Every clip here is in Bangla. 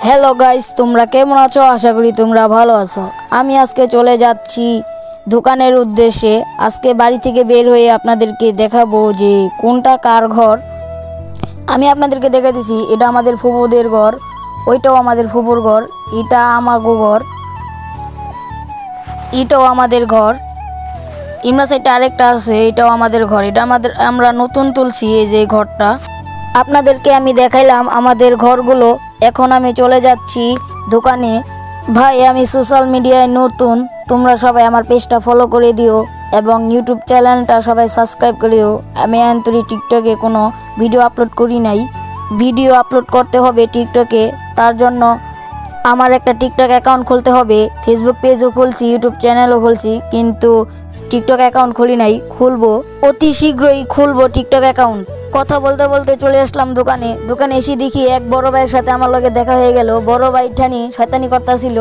হ্যালো গাইস, তোমরা কেমন আছো? আশা করি তোমরা ভালো আছো। আমি আজকে চলে যাচ্ছি দোকানের উদ্দেশ্যে। আজকে বাড়ি থেকে বের হয়ে আপনাদেরকে দেখাবো যে কোনটা কার ঘর। আমি আপনাদেরকে দেখাতেছি, এটা আমাদের ফুফুদের ঘর, ওইটাও আমাদের ফুফুর ঘর, এটা আমাগো ঘর, এটাও আমাদের ঘর, ইমরা সাইডে আরেকটা আছে, এটাও আমাদের ঘর। এটা আমরা নতুন তুলছি এই যে ঘরটা। আপনাদেরকে আমি দেখাইলাম আমাদের ঘরগুলো। এখন আমি চলে যাচ্ছি দোকানে। ভাই, আমি সোশ্যাল মিডিয়ায় নতুন, তোমরা সবাই আমার পেজটা ফলো করে দিও এবং ইউটিউব চ্যানেলটা সবাই সাবস্ক্রাইব করে দিও। আমি আন্তরিক টিকটকে কোনো ভিডিও আপলোড করি নাই। ভিডিও আপলোড করতে হবে টিকটকে, তার জন্য আমার একটা টিকটক অ্যাকাউন্ট খুলতে হবে। ফেসবুক পেজও খুলছি, ইউটিউব চ্যানেলও খুলছি, কিন্তু টিকটক অ্যাকাউন্ট খুলি নাই। খুলবো, অতি শীঘ্রই খুলবো টিকটক অ্যাকাউন্ট। কথা বলতে বলতে চলে আসলাম দোকানে। দোকানে এসে দেখি এক বড় ভাইয়ের সাথে আমার লগে দেখা হয়ে গেল। বড় ভাই ঠানি শয়তানি করতেছিল।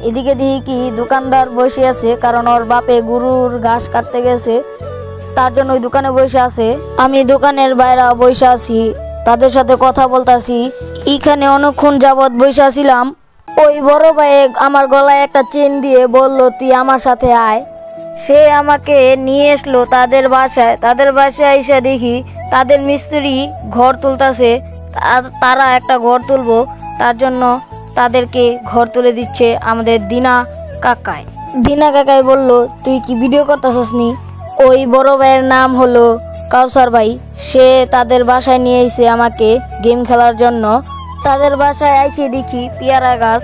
এদিকে দেখি কি দোকানদার বসে আছে, কারণ ওর বাপে গরুর ঘাস কাটতে গেছে, তার জন্য ওই দোকানে বসে আছে। আমি দোকানের বাইরে বসে আছি, তাদের সাথে কথা বলতাছি। এখানে অনেকক্ষণ যাবৎ বসে আছিলাম। ওই বড় ভাই আমার গলায় একটা চেন দিয়ে বলল, তুই আমার সাথে আয়। সে আমাকে নিয়ে আসলো তাদের বাসায়। তাদের বাসায় এসে দেখি তাদের মিস্ত্রি ঘর তুলতেছে। তারা একটা ঘর তুলবো, তার জন্য তাদেরকে ঘর তুলে দিচ্ছে আমাদের দিনা কাকায়। দিনা কাকাই বলল, তুই কি ভিডিও করতেছস নি? ওই বড় ভাইয়ের নাম হলো কাউসার ভাই। সে তাদের বাসায় নিয়ে এসে আমাকে গেম খেলার জন্য। তাদের বাসায় আইসে দেখি পেয়ারা গাছ।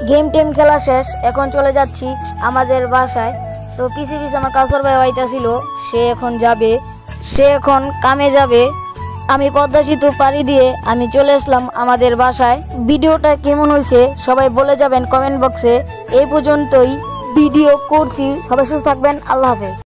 গেম টেম খেলা শেষ, এখন চলে যাচ্ছি আমাদের বাসায়। তো পিছে পিছে আমার কাউসার ভাই আইতাছিল, সে এখন যাবে, সে এখন কামে যাবে। আমি পদ্মা সেতু পাড়ি দিয়ে আমি চলে আসলাম আমাদের বাসায়। ভিডিওটা কেমন হয়েছে সবাই বলে যাবেন কমেন্ট বক্সে। এই পর্যন্তই ভিডিও করছি, সবাই সুস্থ থাকবেন। আল্লাহ হাফেজ।